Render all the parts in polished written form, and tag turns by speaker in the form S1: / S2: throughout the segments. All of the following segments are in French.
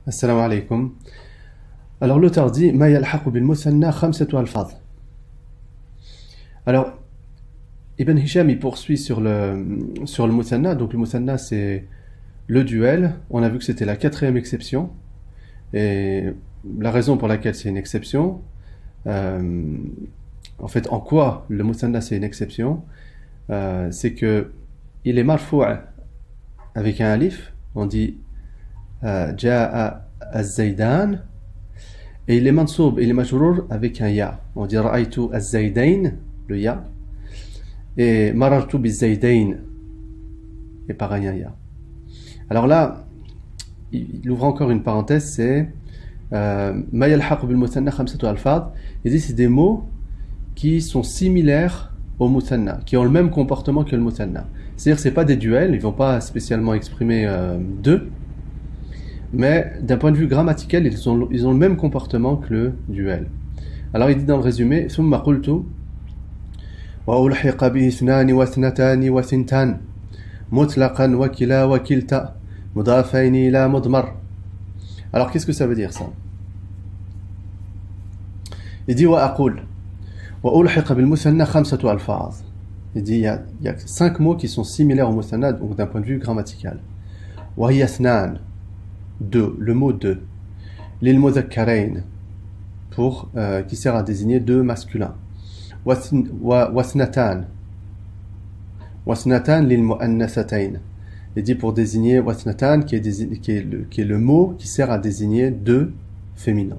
S1: Assalamu alaikum. Alors l'auteur dit Ma yalhaqu bil musanna khamsatu alfaz. Alors Ibn Hisham il poursuit sur le musanna. Donc le musanna c'est le duel. On a vu que c'était la quatrième exception. Et la raison pour laquelle c'est une exception, en fait en quoi le musanna c'est une exception, c'est que il est marfou' avec un alif. On dit Ja'a az-Zaydan, et il est mansoub, il est majrour avec un ya. On dit Ra'aytu az-Zaydayn, le ya, et Marartu biz-Zaydayn, et pareil un ya. Alors là, il ouvre encore une parenthèse, c'est Ma yalhaq bil musanna khamsatu alfaz. Il dit c'est des mots qui sont similaires au musanna, qui ont le même comportement que le musanna. C'est-à-dire que c'est pas des duels, ils vont pas spécialement exprimer deux, mais d'un point de vue grammatical, ils ont le même comportement que le duel. Alors il dit dans le résumé ثم قلت وألحق به اثنان واثنتان وثنتان مطلقا وكلا وكلتا مضافين إلى مضمر. Alors qu'est-ce que ça veut dire ça? Il dit وأقول وألحق بالمثنى خمسة ألفاظ. Il dit il y a 5 mots qui sont similaires au musanna, donc d'un point de vue grammatical. وهي اثنان, deux, le mot deux. Lil mudhakkarayn, pour qui sert à désigner deux masculins. Wasnatan, wasnatan lil muannasatayn. Il dit pour désigner wasnatan qui est le mot qui sert à désigner deux féminins.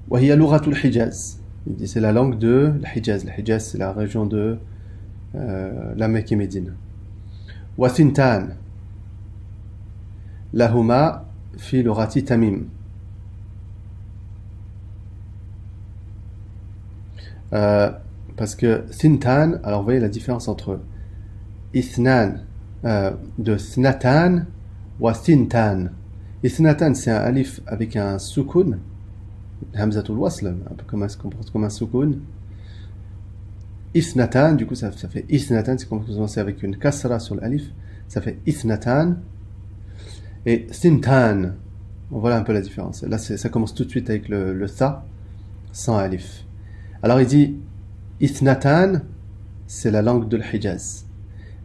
S1: Wa hiya lughatul Hijaz. Il dit c'est la langue de l'Hijaz. L'Hijaz c'est la région de la Mecque et Médine. Wasintan lahuma fi lughati Tamim. Parce que Thintan, alors vous voyez la différence entre Ithnan de Thnatan ou Thintan. Ithnatan c'est un alif avec un soukoun, Hamzatul Wasl, un peu comme un soukoun. Ithnatan, du coup ça fait Ithnatan, c'est comme commencer avec une kasra sur l'alif, ça fait Ithnatan. Et Thintan, voilà un peu la différence. Là ça commence tout de suite avec le tha sans alif. Alors il dit Ithnatan, c'est la langue de l'Hijaz.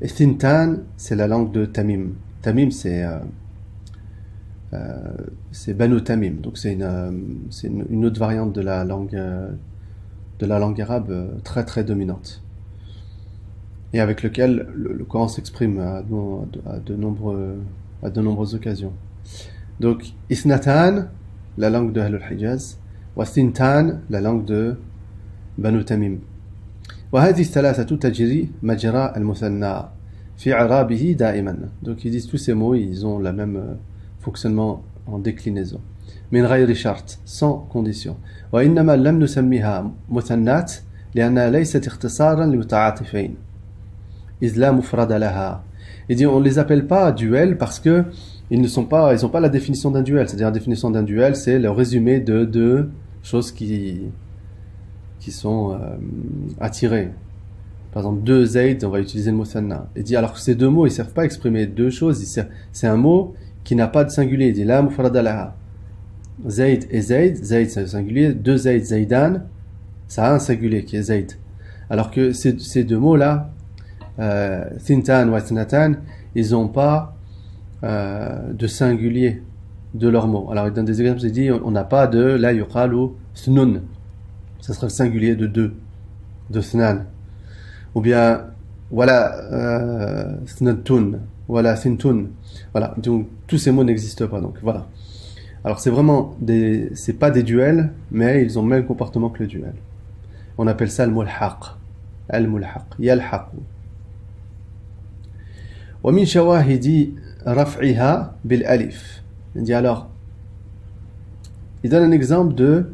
S1: Et Thintan, c'est la langue de Tamim. Tamim, c'est Banu Tamim. Donc c'est une autre variante de la langue arabe très très dominante. Et avec lequel le Coran s'exprime à de nombreuses occasions. Donc Ithnatan, la langue de Ahlul Hijaz, wa Thintan, la langue de Banu Tamim. وهذه الثلاثة تجري مجرى المثنى في إعرابه دائما. Donc ils disent tous ces mots, ils ont le même fonctionnement en déclinaison. من غير شرط, sans condition. وإنما لم نسميها مثنات لأنها ليست اختصارا لمتعاطفين إذ لا مفرد لها. Il dit on les appelle pas duels parce que ils n'ont pas la définition d'un duel. C'est-à-dire la définition d'un duel, c'est le résumé de deux choses qui sont attirés. Par exemple, deux Zayd, on va utiliser le mot sanna. Il dit alors que ces deux mots, ils servent pas à exprimer deux choses. C'est un mot qui n'a pas de singulier. Il dit la mufrada laha. Zayd et Zayd, Zayd c'est le singulier. Deux Zayd, Zaydan, ça a un singulier qui est Zayd. Alors que ces deux mots-là, Thintan ou Thnatan, ils n'ont pas de singulier de leurs mots. Alors il donne des exemples, il dit on n'a pas de la yuqalu thnun. Ça serait le singulier de deux, de Thnan. Ou bien, voilà, Thnatun, voilà, Thintun. Voilà, donc tous ces mots n'existent pas, donc voilà. Alors c'est vraiment c'est pas des duels, mais ils ont le même comportement que le duel. On appelle ça al-mulhaq. Al-mulhaq, yalhaqu. Wa min shawahidi raf'iha bil alif. Il dit alors, il donne un exemple de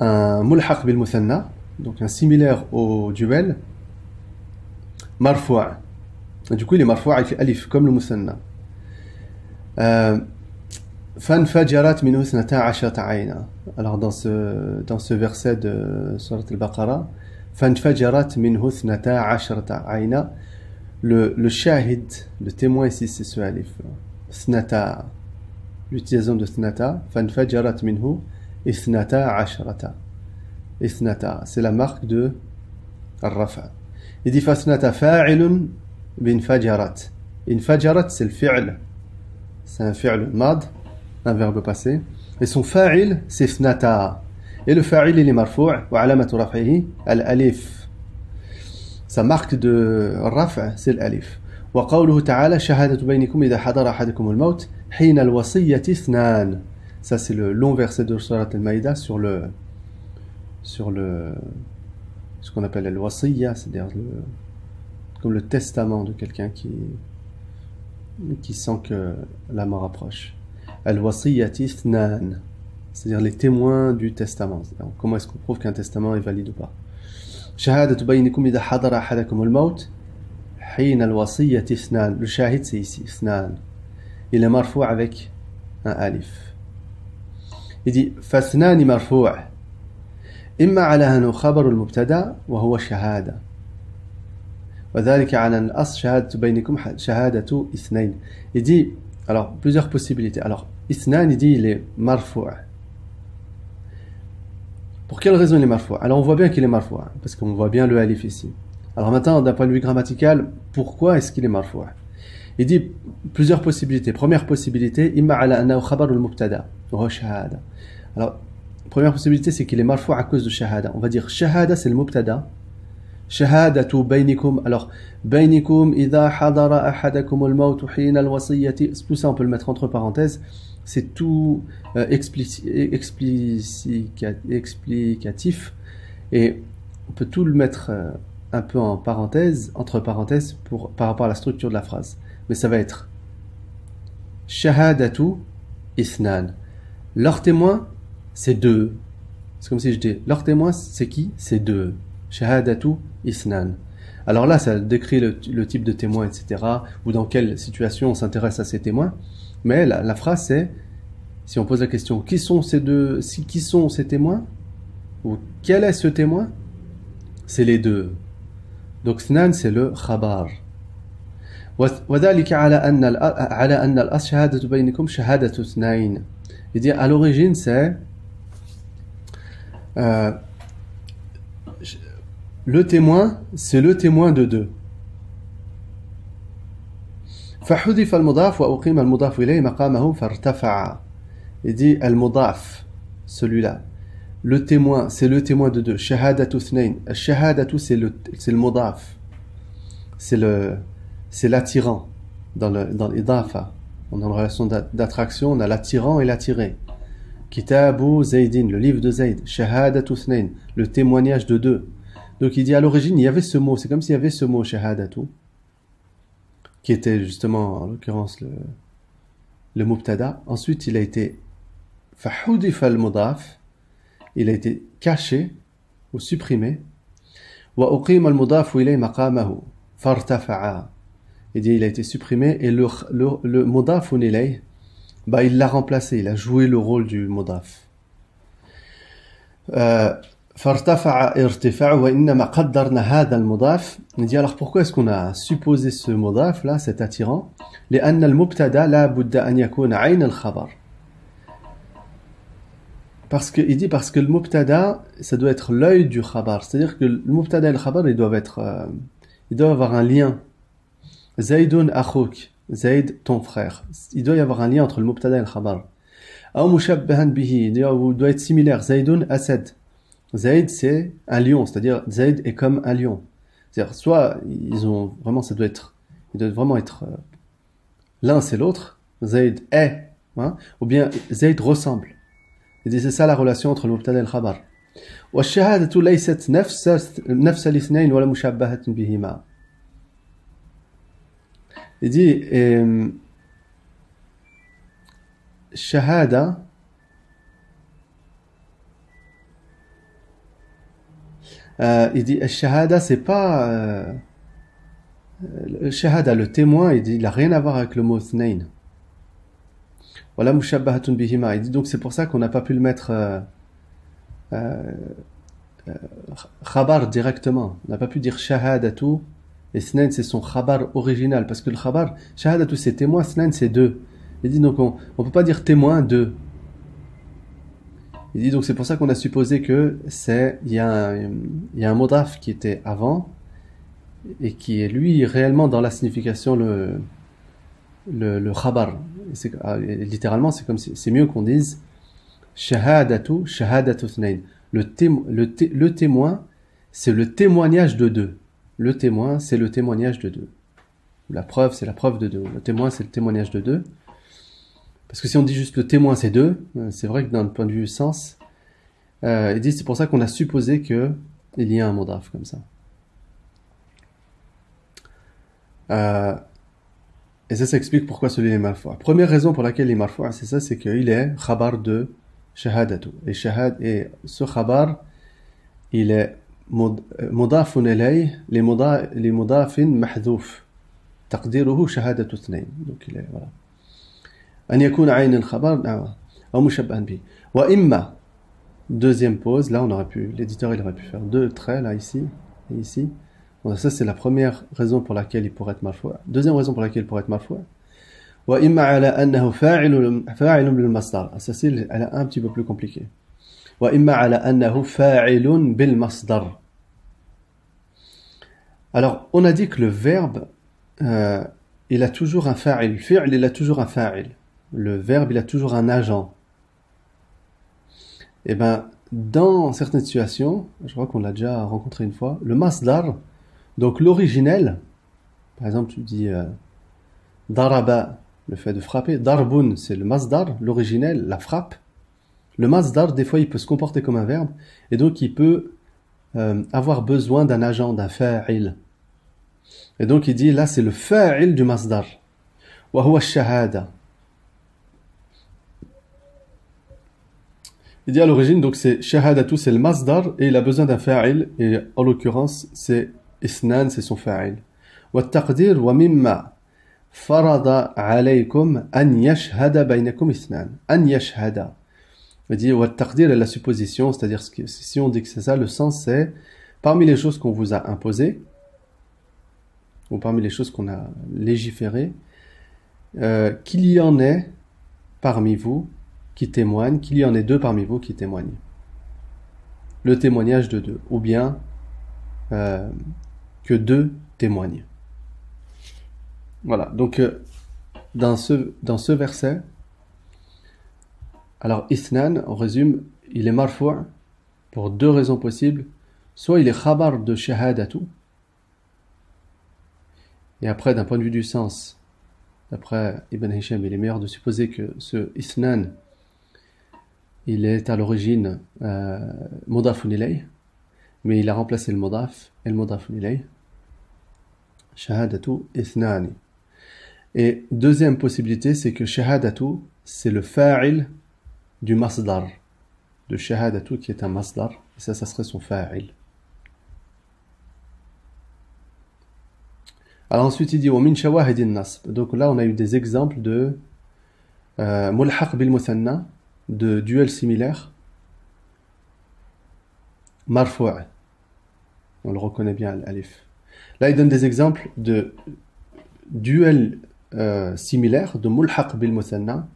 S1: un mulhaq bil muthanna, donc un similaire au duel, marfou'. Du coup il est marfou' avec alif comme le muthanna. Fanfajarat minhu 12 ayna. Alors dans ce verset de Surat al-Baqarah, fanfajarat minhu 12 ayna, le shahid, le témoin ici c'est ce alif. Snata. L'utilisation de snata. Fanfajarat minhu. Isnata ashrata. Isnata. C'est la marque de al-rafa. Il dit fasnata fa'ilun binfajarat. Infajarat, c'est le fi'l. C'est un fi'l mad, un verbe passé. Et son fa'il, c'est snata. Et le fa'il, il est marfou'. Wa alamatu raf'ihi al-alif. Sa marque de raf', c'est l'alif. Wa qawluhu ta'ala shahadatu baynikum idha hadara ahadakum al-maut hina al-wasiyyati ithnan. Ça, c'est le long verset de Surat al-Maïda sur ce qu'on appelle al-wasiyya, c'est-à-dire comme le testament de quelqu'un qui sent que la mort approche. Al-wasiyyati ithnan, c'est-à-dire les témoins du testament. Donc, comment est-ce qu'on prouve qu'un testament est valide ou pas? Shahadatu baynikum idha hadara ahadakum al-maut hina al-wasiyyati ithnan. Le shahid, c'est ici, ithnan. Il est marfou' avec un alif. Il dit فاثنان مرفوع إما على أنه خبر المبتدأ وهو شهادة وذلك على أن الأصل شهادة بينكم شهادة اثنين. Il dit alors plusieurs possibilités. Alors اثنان, il dit il est marfou'. Pour quelle raison il est marfou'? Alors on voit bien qu'il est marfou' parce qu'on voit bien le alif ici. Alors maintenant d'un point de vue grammatical, pourquoi est-ce qu'il est marfou'? Il dit plusieurs possibilités. Première possibilité, imma ala annahu khabar al-mubtada wa huwa shahada. Alors, première possibilité, c'est qu'il est marfou' à cause de shahada. On va dire shahada, c'est le mubtada. Shahadatu baynikum. Alors, baynikum idha hadara ahadakum al-maut hina al-wasiyyati. Tout ça, on peut le mettre entre parenthèses. C'est tout explicatif. Et on peut tout le mettre un peu en parenthèse, entre parenthèses, par rapport à la structure de la phrase. Mais ça va être shahadatu ithnan. Leur témoin, c'est deux. C'est comme si je dis, leur témoin, c'est qui? C'est deux. Shahadatu ithnan. Alors là, ça décrit le type de témoin, etc. Ou dans quelle situation on s'intéresse à ces témoins. Mais la phrase, c'est, si on pose la question, qui sont ces deux, qui sont ces témoins? Ou quel est ce témoin? C'est les deux. Donc, ithnan, c'est le khabar. وذلك على أن الأصل شهادة بينكم شهادة اثنين. Il dit à l'origine c'est le témoin, c'est le témoin de deux. فحذف المضاف وأقيم المضاف إليه مقامه فارتفع. Il dit المضاف, celui-là. Le témoin, c'est le témoin de deux. شهادة اثنين. الشهادة c'est le مضاف. C'est l'attirant dans l'idafa. On a une relation d'attraction, on a l'attirant et l'attiré. Kitabu Zaydin, le livre de Zayd. Shahadatu Thnayn, le témoignage de deux. Donc il dit à l'origine, il y avait ce mot, c'est comme s'il y avait ce mot Shahadatu, qui était justement, en l'occurrence, le mubtada. Ensuite, il a été Fahudif al-Mudaf, il a été caché ou supprimé. Wa uqim al-Mudaf ilay maqamahu, fartafa'a. Il dit il a été supprimé et le mudaf ilayh, bah il l'a remplacé, il a joué le rôle du mudaf. Fartafa'a irtifa' wa innama qaddarna hadha al-mudaf. Il dit alors pourquoi est-ce qu'on a supposé ce mudaf là, cet attirant? لأن المبتدا لا بد أن يكون عين الخبر. Parce que il dit parce que le mubtada ça doit être l'œil du khabar, c'est-à-dire que le mubtada et le khabar ils doivent avoir un lien. Zaydun akhuk, Zayd ton frère. Il doit y avoir un lien entre le mubtada et le khabar. Aw mushabbahan bihi, il doit être similaire. Zaydun asad. Zayd c'est un lion, c'est-à-dire Zayd est comme un lion. C'est-à-dire soit ils doivent vraiment être l'un c'est l'autre. Zayd est, hein, ou bien Zayd ressemble. Il dit c'est ça la relation entre le mubtada et le khabar. Wa ash-shahadatu laysat nafs al-ithnayn wala mushabbahatun bihima. Il dit shahada il dit shahada c'est pas shahada le témoin, il dit il a rien à voir avec le mot thnayn. Wala mushabbahatun bihima. Il dit donc c'est pour ça qu'on n'a pas pu le mettre khabar directement. On n'a pas pu dire shahadatu. Et Thnayn, c'est son khabar original. Parce que le khabar, shahadatu, c'est témoin, Thnayn, c'est deux. Il dit donc on peut pas dire témoin de. Il dit donc c'est pour ça qu'on a supposé que il y a un modaf qui était avant et qui est lui réellement dans la signification le khabar. Littéralement c'est comme c'est mieux qu'on dise shahadatu thnayn. Le témoin c'est le témoignage de deux. Le témoin c'est le témoignage de deux. La preuve c'est la preuve de deux. Le témoin c'est le témoignage de deux. Parce que si on dit juste le témoin c'est deux, c'est vrai que d'un point de vue sens, il dit c'est pour ça qu'on a supposé que il y a un modaf comme ça. Et ça explique pourquoi celui-là est marfou'. Première raison pour laquelle il est marfou', c'est ça, c'est qu'il est khabar de shahadatu. Et ce khabar, il est modafun ilayh li modafin mahdhouf. Taqdiruhu shahadatu thnayn. Donc il est voilà. أن يكون عين الخبر أو مشبها به وإما deuxième pause là on aurait pu l'éditeur il aurait pu faire deux traits là ici et ici donc ça c'est la première raison pour laquelle il pourrait être marfou'. Deuxième raison pour laquelle il pourrait être marfou' وإما على أنه فاعل بالمصدر ça c'est elle est un petit peu plus compliqué وإما على أنه فاعل بالمصدر. Alors on a dit que le verbe il a toujours un fa'il, fi'l il a toujours un fa'il. Le verbe, il a toujours un agent. Et ben, dans certaines situations, je crois qu'on l'a déjà rencontré une fois, le masdar, donc l'originel, par exemple, tu dis daraba, le fait de frapper, darbun, c'est le masdar, l'originel, la frappe. Le masdar, des fois, il peut se comporter comme un verbe, et donc il peut avoir besoin d'un agent, d'un fa'il. Et donc il dit, là, c'est le fa'il du masdar. Wa huwa ash-shahada. Il dit à l'origine, donc c'est shahadatu, c'est le masdar, et il a besoin d'un fa'il, et en l'occurrence, c'est isnan, c'est son fa'il. Wa taqdir wa mimma farada alaykum an yashhada baynakum isnan. An yashhada. Il dit, wa taqdir est la supposition, c'est-à-dire si on dit que c'est ça, le sens c'est, parmi les choses qu'on vous a imposées, ou parmi les choses qu'on a légiférées, qu'il y en ait parmi vous qui témoignent, qu'il y en ait deux parmi vous qui témoignent. Le témoignage de deux, ou bien que deux témoignent. Voilà, donc dans ce verset, alors Ithnan, on résume, il est marfou' pour deux raisons possibles. Soit il est khabar de shahadatu, et après d'un point de vue du sens, d'après Ibn Hisham, il est meilleur de supposer que ce Ithnan, il est à l'origine modafun ilayh, mais il a remplacé le modaf et le modafun ilayh. Shahadatu ithnani. Et deuxième possibilité, c'est que shahadatu, c'est le fa'il du masdar, de shahadatu qui est un masdar, et ça serait son fa'il. Alors ensuite il dit wa min shawahid an-nasb. Donc là on a eu des exemples de mulhaq bil muthanna, de duels similaires, marfou'. On le reconnaît bien l'alif. Là il donne des exemples de duels similaires, de mulhaq bil muthanna,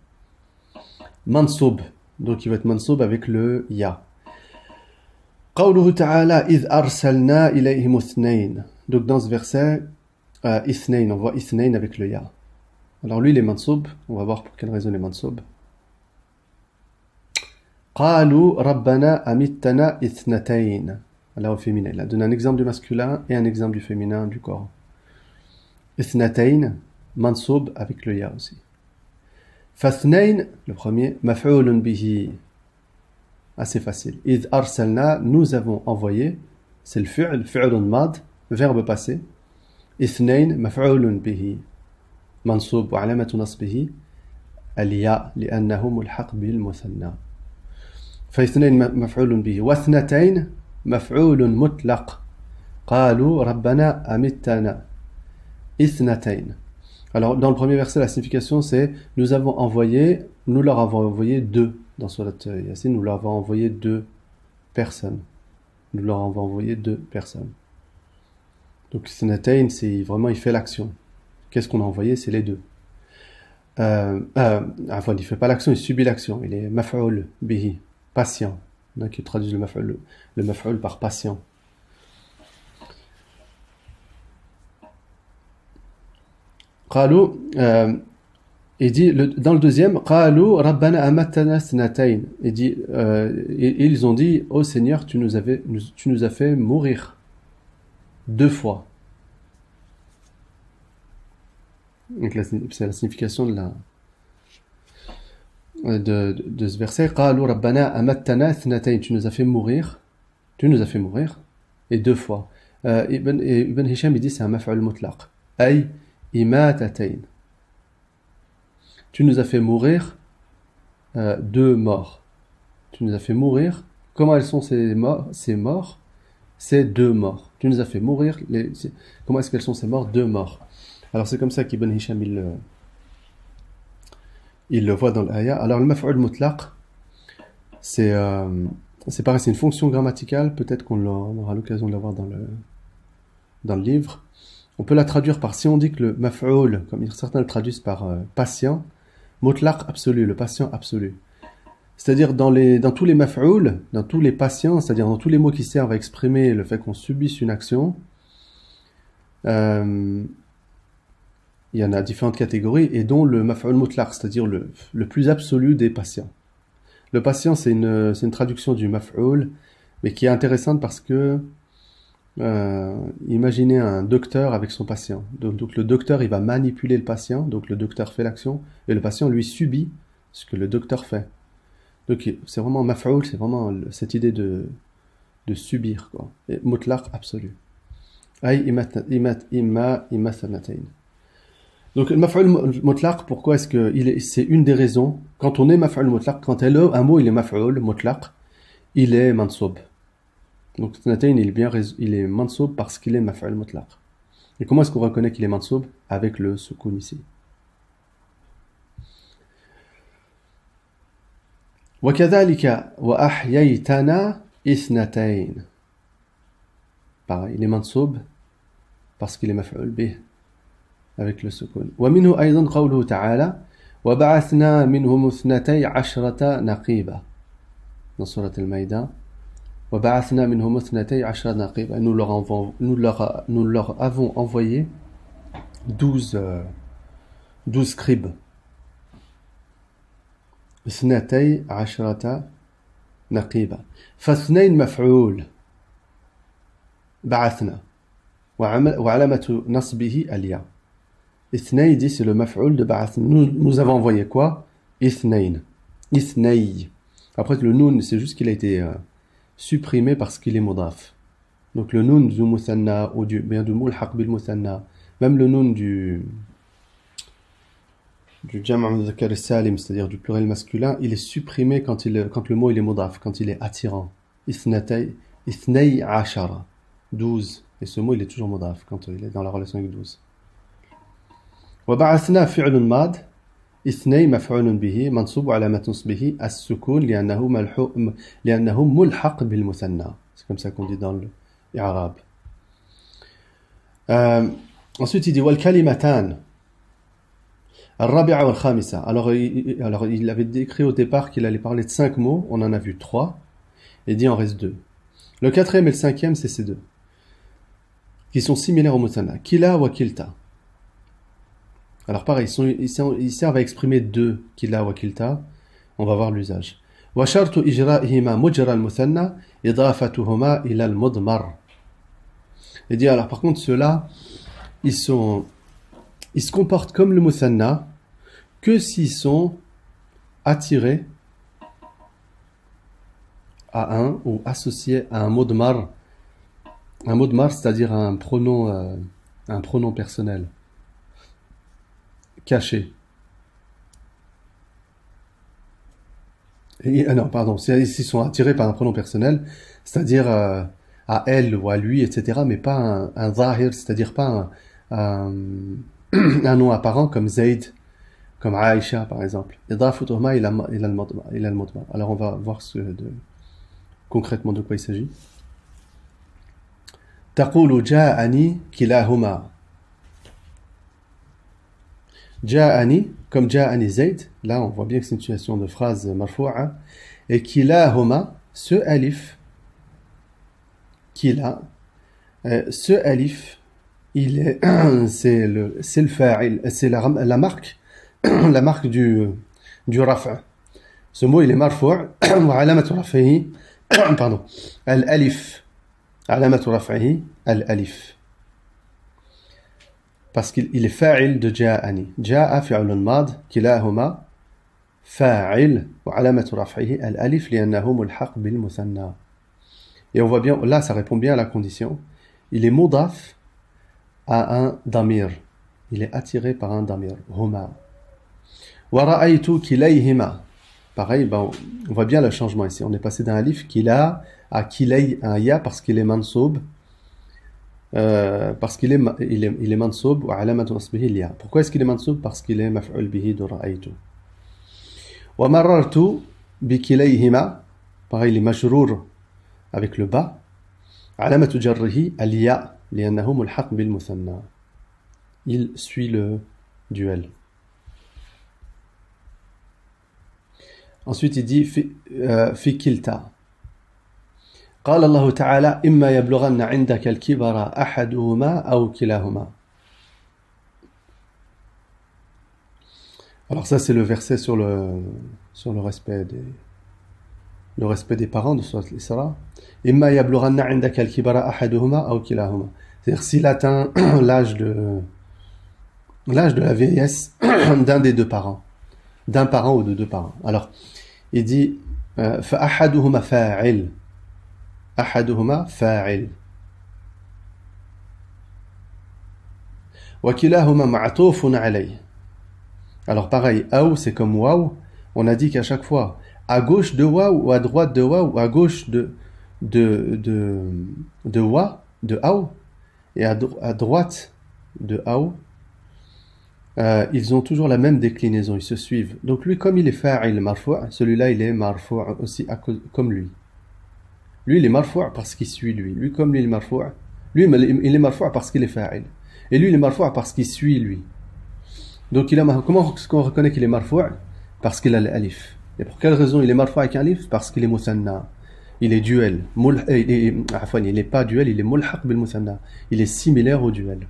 S1: mansoub. Donc il va être mansoub avec le ya. Qawluhu ta'ala idh arsalna ilayhim ithnayn. Donc dans ce verset ithnayn, on voit ithnayn avec le ya. Alors lui il est mansoub, on va voir pour quelle raison il est mansoub. Qalu rabbana amittana ithnatayn. Là au féminin, il a donné un exemple du masculin et un exemple du féminin du corps. Ithnatayn, mansoub avec le ya aussi. Fathnayn, le premier, maf'ulun bihi. Assez facile. Idh arsalna, nous avons envoyé, c'est le fi'lun mad, verbe passé. Ithnayn, maf'ulun bihi. Mansoub wa alamatu nasbihi al-ya li'annahu mulhaq bil muthanna. فاثنين مفعول به واثنتين مفعول مطلق قالوا ربنا أمتنا اثنتين. Alors dans le premier verset la signification c'est nous leur avons envoyé deux. Dans Surat Yasin nous leur avons envoyé deux personnes. Nous leur avons envoyé deux personnes. Donc ithnatayn c'est vraiment il fait l'action. Qu'est-ce qu'on a envoyé? C'est les deux. Enfin, il fait pas l'action, il subit l'action. Il est maf'oul bihi, patient. Il y en a qui traduisent le maf'oul par patient. قالوا il dit dans le deuxième قالوا ربنا أمتنا اثنتين. Il dit ils ont dit ô Seigneur, tu nous as fait mourir deux fois. Donc c'est la signification de ce verset. قالوا ربنا أمتنا اثنتين. Tu nous as fait mourir et deux fois. Ibn Hisham il dit c'est un maf'ul mutlaq. أي إماتتين. Tu nous as fait mourir deux morts. Tu nous as fait mourir. Comment elles sont ces morts? C'est deux morts. Tu nous as fait mourir. Comment est-ce qu'elles sont ces morts? Deux morts. Alors c'est comme ça qu'Ibn Hisham il le voit dans l'aya. Alors le maf'ul mutlaq, c'est pareil, c'est une fonction grammaticale. Peut-être qu'on aura l'occasion de la voir dans le livre. On peut la traduire par, si on dit que le maf'ul, comme certains le traduisent par patient, mutlaq absolu, le patient absolu. C'est-à-dire dans tous les maf'ul, dans tous les patients, c'est-à-dire dans tous les mots qui servent à exprimer le fait qu'on subisse une action, il y en a différentes catégories, et dont le maf'ul mutlaq, c'est-à-dire le plus absolu des patients. Le patient, c'est une traduction du maf'ul, mais qui est intéressante parce que imaginez un docteur avec son patient. Donc le docteur, il va manipuler le patient, donc le docteur fait l'action, et le patient, lui, subit ce que le docteur fait. Donc c'est vraiment maf'ul, c'est vraiment cette idée de subir, quoi. Et mutlaq absolu. Ay imathanatayn. Donc le maf'ul mutlaq, pourquoi est-ce que c'est une des raisons, quand on est maf'ul mutlaq, quand un mot il est maf'ul mutlaq, il est mansoub. Donc Thnatayn, il est mansoub parce qu'il est maf'ul mutlaq. Et comment est-ce qu'on reconnaît qu'il est mansoub? Avec le soukoun ici. وكذلك وأحييتنا اثنتين. Pareil, il est mansoub parce qu'il est maf'ul bih avec le soukoun. ومنه أيضا قوله تعالى وبعثنا منهم اثنتي عشرة نقيبة dans Surat al-Maïda. وبعثنا منهم اثنتي عشرة نقيبة. Nous leur avons envoyé 12 scribes. اثنتي عشرة نقيبة. فاثنين مفعول بعثنا وعلامة نصبه الياء. اثنين dit c'est le maf'ul de بعثنا. Nous avons envoyé quoi? اثنين. اثني. Après le noun, c'est juste qu'il a été supprimé parce qu'il est mudaf. Donc le noun du muthanna ou bien du mulhaq bil muthanna, même le noun du jam' mudhakkar salim, c'est-à-dire du pluriel masculin, il est supprimé quand le mot il est mudaf, quand il est attirant. Ithnay ashara, 12. Et ce mot il est toujours mudaf quand il est dans la relation avec 12. Wa ba'athna fi'lun mad. اثنين مفعول به منصوب علامة نصبه السكون لأنه ملحق بالمثنى. C'est comme ça qu'on dit dans l'Arabe. Ensuite il dit والكلمتان الرابعة والخامسة. Alors il avait décrit au départ qu'il allait parler de 5 mots, on en a vu 3, et dit en reste 2. Le 4e et le 5e c'est ces deux, qui sont similaires au muthanna. Kila wa kilta. Alors pareil, ils servent à exprimer deux, kila wa kilta. On va voir l'usage. Wa shartu ijra'ihima mujra al-muthanna idafatuhuma ila al-mudmar. Et dit alors par contre ceux-là, ils se comportent comme le muthanna que s'ils sont attirés à un ou associés à un mudmar. Un mudmar, c'est-à-dire un pronom personnel. Caché. Non, pardon, s'ils sont attirés par un pronom personnel, c'est-à-dire à elle ou à lui, etc., mais pas un zahir, c'est-à-dire pas un nom apparent comme Zayd, comme Aïcha, par exemple. Alors on va voir concrètement de quoi il s'agit. تقول جاءني كلاهما. Ja'ani, comme Ja'ani Zayd, là on voit bien que c'est une situation de phrase marfu'a, et kilahuma, ce alif, kila, ce alif, il est, c'est le fa'il, c'est la marque, la marque du raf'a. Ce mot il est marfu', wa alamatu raf'ihi, pardon, al-alif, alamatu raf'ihi, al-alif. Parce qu'il est fa'il de ja'ani. Ja'a fi'lun mad, kilahuma fa'il, wa alamatu raf'ihi al-alif, li'annahu mulhaq bil muthanna. Et on voit bien, là ça répond bien à la condition. Il est mudaf à un damir. Il est attiré par un damir. Huma. Wa ra'aytu kilayhima. Pareil, ben, on voit bien le changement ici. On est passé d'un alif kila à kilay, un ya parce qu'il est mansoub. Parce qu'il est mansoub wa alamatu nasbihi il ya. Pourquoi est-ce qu'il est mansoub? Parce qu'il est maf'ul bihi de ra'aytu. Wa marartu bi kilayhima. Pareil, il est majrour avec le bas. Alamatu jarrihi al ya li'annahu mulhaq bil muthanna. Il suit le duel. Ensuite il dit fi kilta. قال الله تعالى إما يبلغن عندك الكبر أحدهما أو كلاهما. Alors ça c'est le verset sur le respect des parents de Surat Al-Isra. إما يبلغن عندك الكبر أحدهما أو كلاهما. C'est-à-dire s'il atteint l'âge de la vieillesse d'un des deux parents, d'un parent ou de deux parents. Alors il dit فأحدهما فاعل. أحدهما فاعل وكلاهما معطوف عليه. Alors pareil, aou c'est comme waouh. On a dit qu'à chaque fois, à gauche de waouh ou à droite de waouh ou à gauche de wa, de aou, et à droite de aou, ils ont toujours la même déclinaison, ils se suivent. Donc lui, comme il est fa'il marfu', celui-là il est marfu' aussi comme lui. Lui, il est marfu' parce qu'il suit lui. Lui, comme lui, il est marfu'. Lui, il est marfu' parce qu'il est fa'il. Et lui, il est marfu' parce qu'il suit lui. Donc, comment est-ce qu'on reconnaît qu'il est marfu'? Parce qu'il a l'alif. Et pour quelle raison il est marfu' avec un alif? Parce qu'il est musanna. Il est duel. Il n'est pas duel, il est mulhaq bil musanna. Il est similaire au duel.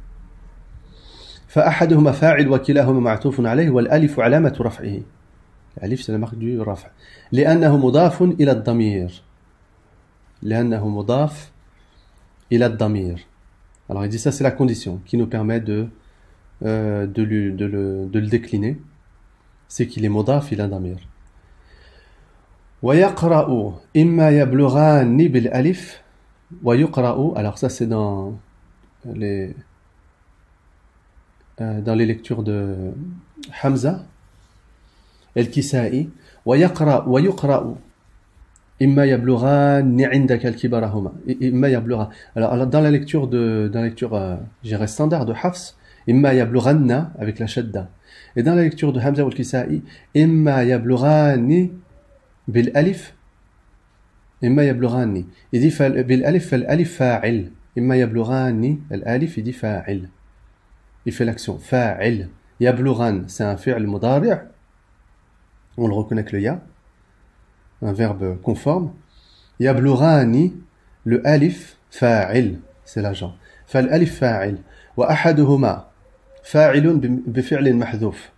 S1: فأحدهما فاعل وكلاهما معطوف عليه والألف علامة رفعه. الألف c'est la marque du raf'. لأنه مضاف إلى الضمير. لأنه مضاف إلى الضمير. Alors il dit ça c'est la condition qui nous permet de le décliner, c'est qu'il est mudaf ila damir. ويقرأ إما يبلغان بالألف ويقرأ. Alors ça c'est dans les lectures de Hamza el-Kisa'i. ويقرأ إما يبلغان عندك الكبر هما. إما يبلغان. Alors dans la lecture j'irais standard de Hafs, إما يبلغن avec la shadda. Et dans la lecture de Hamza ou al-Kisa'i, إما يبلغان بالألف. إما يبلغان. Il dit بالألف فالألف فاعل. إما يبلغان الألف il dit فاعل. Il fait l'action فاعل. يبلغان c'est un fi'l mudari'. On le reconnaît que le ya. Un verbe conforme. يبلغان le alif فاعل c'est l'agent. فالالف فاعل وأحدهما فاعل بفعل محذوف.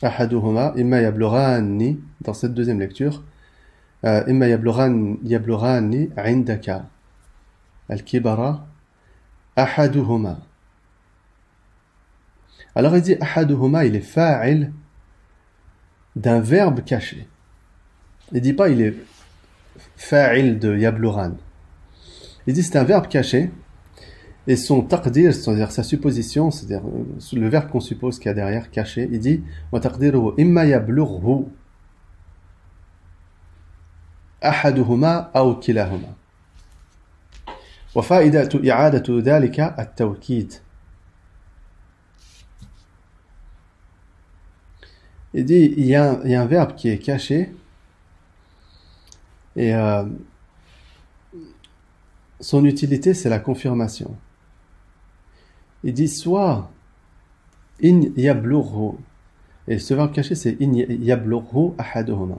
S1: أحدهما إما يبلغان dans cette deuxième lecture إما يبلغان عندك الكبر أحدهما. Alors il dit أحدهما il est فاعل d'un verbe caché. Il dit pas il est fa'il de yablughan. Il dit c'est un verbe caché et son taqdir, c'est-à-dire sa supposition, c'est-à-dire le verbe qu'on suppose qu'il y a derrière caché, il dit wa taqdiruhu imma yablughu ahaduhuma aw kilahuma. Wa fa'idatu i'adatu dhalika at-tawkid. Il dit il y a un verbe qui est caché et son utilité c'est la confirmation. Il dit soit in yablughu. Et ce verbe caché, c'est in yablughu ahaduhuma.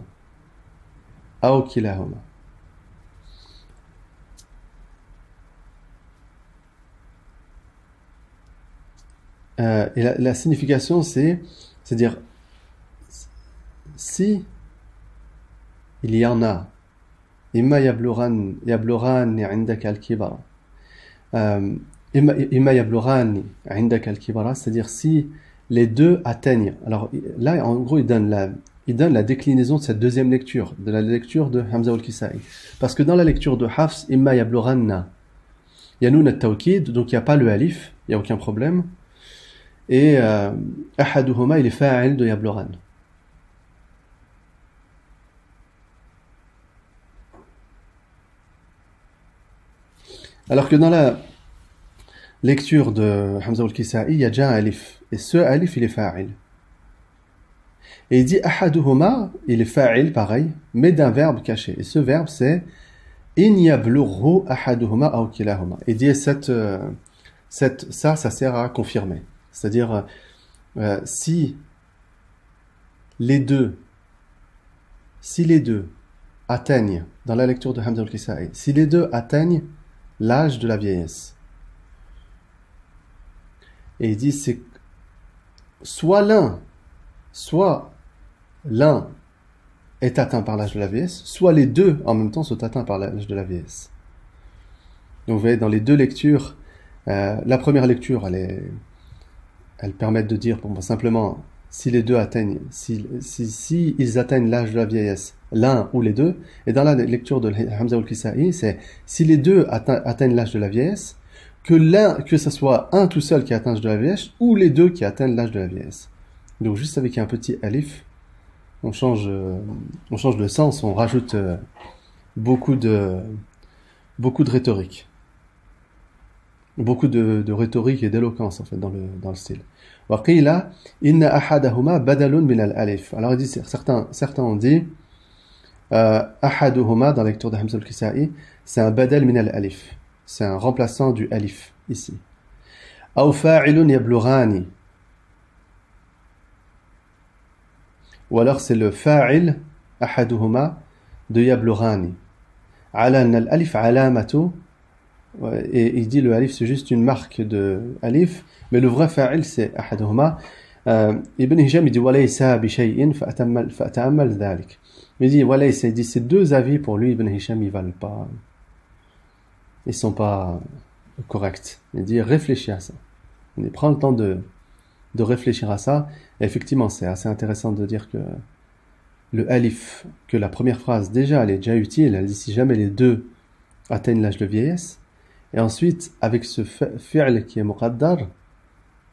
S1: Aw kilahuma. Et la signification, c'est-à-dire, si il y en a, imma yablughan indaka al-kibara, imma yablughan indaka al-kibara, c'est-à-dire si les deux atteignent. Alors là, en gros, il donne la déclinaison de cette deuxième lecture, de la lecture de Hamza al-Kisa'i. Parce que dans la lecture de Hafs, imma yablughanna, il y a noun at-tawkid, donc il n'y a pas le alif, il n'y a aucun problème. Et ahaduhuma, il est fa'il de yablughan. Alors que dans la lecture de Hamza al-Kisa'i, il y a déjà un alif. Et ce alif, il est fa'il. Et il dit ahaduhuma, il est fa'il pareil, mais d'un verbe caché. Et ce verbe, c'est in yablughu ahaduhuma aw kilahuma. Il dit ça sert à confirmer. C'est-à-dire, si les deux atteignent, dans la lecture de Hamza al-Kisa'i, si les deux atteignent l'âge de la vieillesse. Et il dit, c'est soit l'un est atteint par l'âge de la vieillesse, soit les deux en même temps sont atteints par l'âge de la vieillesse. Donc vous voyez, dans les deux lectures, la première lecture, elle permet de dire, simplement, si les deux atteignent, si ils atteignent l'âge de la vieillesse, l'un ou les deux, et dans la lecture de Hamza al-Kisa'i, c'est si les deux atteignent l'âge de la vieillesse, que ce soit un tout seul qui atteint l'âge de la vieillesse, ou les deux qui atteignent l'âge de la vieillesse. Donc juste avec un petit alif, on change de sens, on rajoute beaucoup de rhétorique. Beaucoup de rhétorique et d'éloquence en fait dans le style. Waqila inna ahadahuma badalun min al-alif. Alors il dit certains ont dit ahaduhuma dans la lecture de Hamza al-Kisa'i, c'est un badal min al-alif. C'est un remplaçant du alif ici. Aw fa'ilun yablughani. Ou alors c'est le fa'il ahaduhuma de yablughani. Ala anna al-alif alamatu. Et il dit le alif c'est juste une marque de alif, mais le vrai fa'il c'est ahaduhuma. Ibn Hisham il dit walaysa bi shay'in fa'ta'ammal dhalik. Il dit walaysa, il dit ces deux avis pour lui Ibn Hisham ils sont pas corrects. Il dit réfléchis à ça. Il prend le temps de réfléchir à ça. Et effectivement c'est assez intéressant de dire que le alif, que la première phrase déjà elle est déjà utile. Elle dit si jamais les deux atteignent l'âge de vieillesse. Et ensuite, avec ce fi'l qui est muqaddar,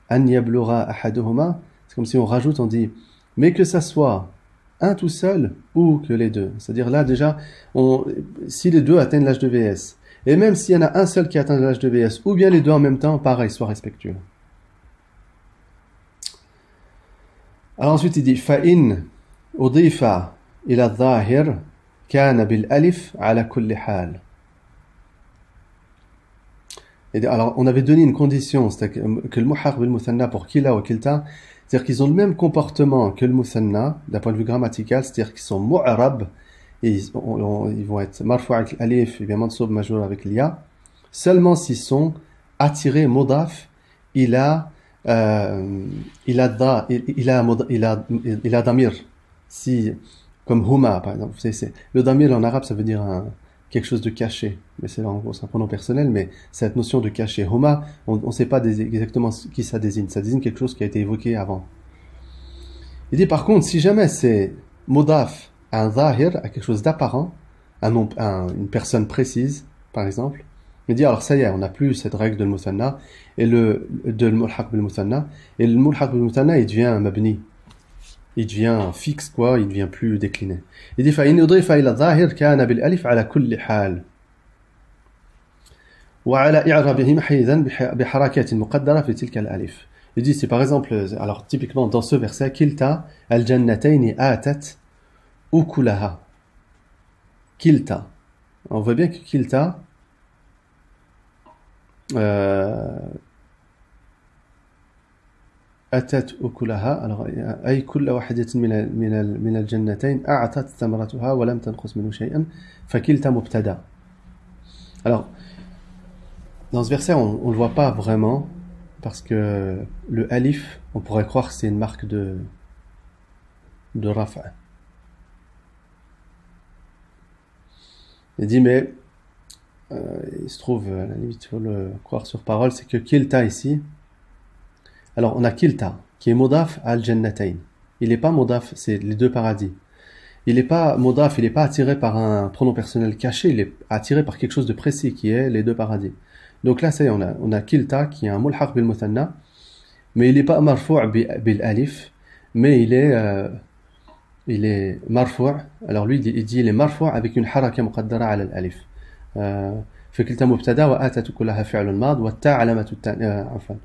S1: an yablugha ahaduhuma, c'est comme si on rajoute, on dit, mais que ça soit un tout seul ou que les deux. C'est-à-dire là, déjà, si les deux atteignent l'âge de vieillesse, et même s'il y en a un seul qui atteint l'âge de vieillesse, ou bien les deux en même temps, pareil, soient respectueux. Alors ensuite, il dit, fa'in udifa ila dhahir kana bil alif ala kulli hal. Et alors, on avait donné une condition, c'est que le muhaq bil muthanna pour kila ou kilta, c'est-à-dire qu'ils ont le même comportement que le muthanna, d'un point de vue grammatical, c'est-à-dire qu'ils sont mu'arab, et ils vont être marfu' avec l'alif, et bien mansub majrur avec l'ya, seulement s'ils sont attirés mudaf, il a damir, si, comme huma, par exemple. Le damir en arabe, ça veut dire quelque chose de caché, mais c'est en gros c'est un pronom personnel, mais cette notion de caché, huma, on ne sait pas exactement qui ça désigne quelque chose qui a été évoqué avant. Il dit par contre, si jamais c'est mudaf à un zahir, à quelque chose d'apparent, une personne précise, par exemple, il dit alors ça y est, on n'a plus cette règle de muthanna, et de le mulhaq bil muthanna, et le mulhaq bil muthanna, il devient mabni. Il devient fixe, quoi, il devient plus décliné. Il dit فإن أضيف إلى الظاهر كان بالألف على كل حال وعلى إعرابه محيزا بحركات مقدرة في تلك الألف. Il dit c'est par exemple, alors typiquement dans ce verset, كلتا الجنتين آتت أكلها. Kilta. On voit bien que kilta أتت أكلها أي كل واحدة من الجنتين أعطت ثمرتها ولم تنقص منه شيئا فكلتا مبتدأ. Alors, dans ce verset, on ne le voit pas vraiment parce que le alif, on pourrait croire que c'est une marque de rafa. Il dit, mais il se trouve, à la limite, il faut le croire sur parole, c'est que kilta ici, alors on a kilta qui est modaf al-jannatayn. Il n'est pas modaf, c'est les deux paradis. Il n'est pas modaf, il n'est pas attiré par un pronom personnel caché, il est attiré par quelque chose de précis qui est les deux paradis. Donc là, ça y est, on a kilta qui est un mulhaq bil muthanna, mais il n'est pas marfou' bil alif, mais il est marfou'. Alors lui, il dit il est marfou' avec une haraka muqaddara ala al-alif. فكلتا مبتدا وآتت كلها فعل ماض والتاء علامة عفوا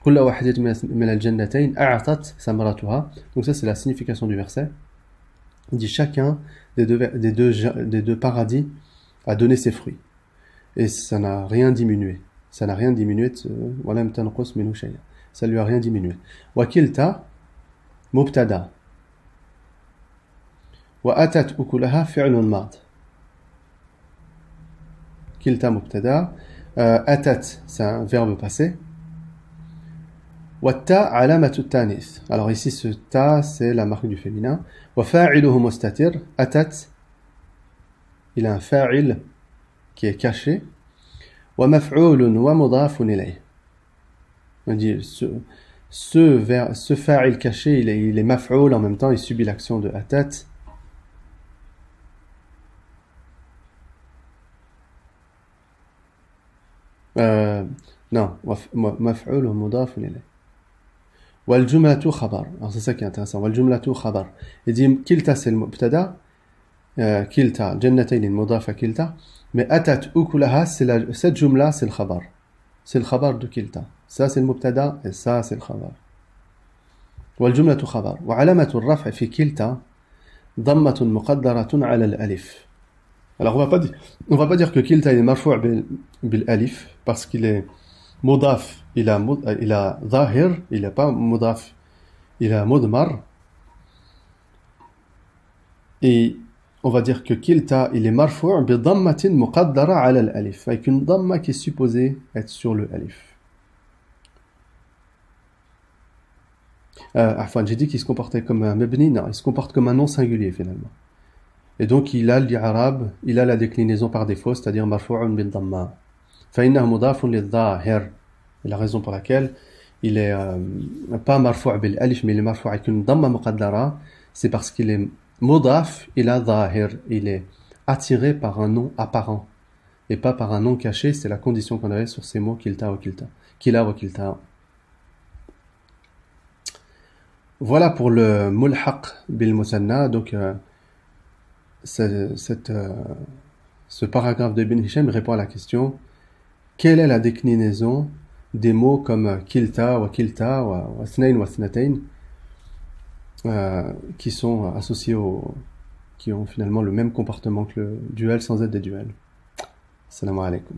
S1: كل واحدة من الجنتين أعطت ثمرتها. Donc ça c'est la signification du verset. Il dit chacun des deux paradis a donné ses fruits et ça n'a rien diminué. Ça n'a rien diminué. ولم تنقص منه شيئا. Ça lui a rien diminué. وكلتا مبتدا وآتت أكلها فعل ماض. Kilta mubtada. Atat, c'est un verbe passé. Watta alamatu tanis. Alors ici, ce ta, c'est la marque du féminin. Wa fa'iluhu mustatir. Atat, il a un fa'il qui est caché. Wa maf'ulun wa mudafun ilayh. On dit, ce fa'il caché, il est maf'ul en même temps, il subit l'action de atat. Non, مفعول مضاف إليه والجملة خبر. Alors c'est ça qui est intéressant. والجملة خبر. Il dit كلتا c'est le مبتدا, كلتا جنتين مضاف كلتا, mais أتت أكلها cette jumla c'est le خبر. C'est le خبر de كلتا. Ça c'est le مبتدا et ça c'est le خبر. والجملة خبر وعلامة الرفع في كلتا ضمة مقدرة على الألف. Alors on va pas dire que kilta est marfou' bil alif parce qu'il est mudaf, il a zahir, il n'est pas mudaf, il a mudmar. Et on va dire que kilta il est marfou' bi dammatin muqaddara ala al alif, avec une damma qui est supposée être sur le alif. Enfin, j'ai dit qu'il se comportait comme un mabni, non, il se comporte comme un nom singulier finalement. Et donc il a l'i'rab, il a la déclinaison par défaut, c'est-à-dire marfu'un bil damma. فإنه مضاف للظاهر. Et la raison pour laquelle il est pas marfu' bil alif, mais il est marfu' avec une damma muqaddara, c'est parce qu'il est mudaf ila zahir, il est attiré par un nom apparent et pas par un nom caché. C'est la condition qu'on avait sur ces mots kilta ou kilta, kila ou kilta. Voilà pour le mulhaq bil musanna. Donc ce paragraphe de Ibn Hisham répond à la question: quelle est la déclinaison des mots comme kilta ou athnayn ou athnatayn qui sont associés qui ont finalement le même comportement que le duel sans être des duels. Assalamu alaikum.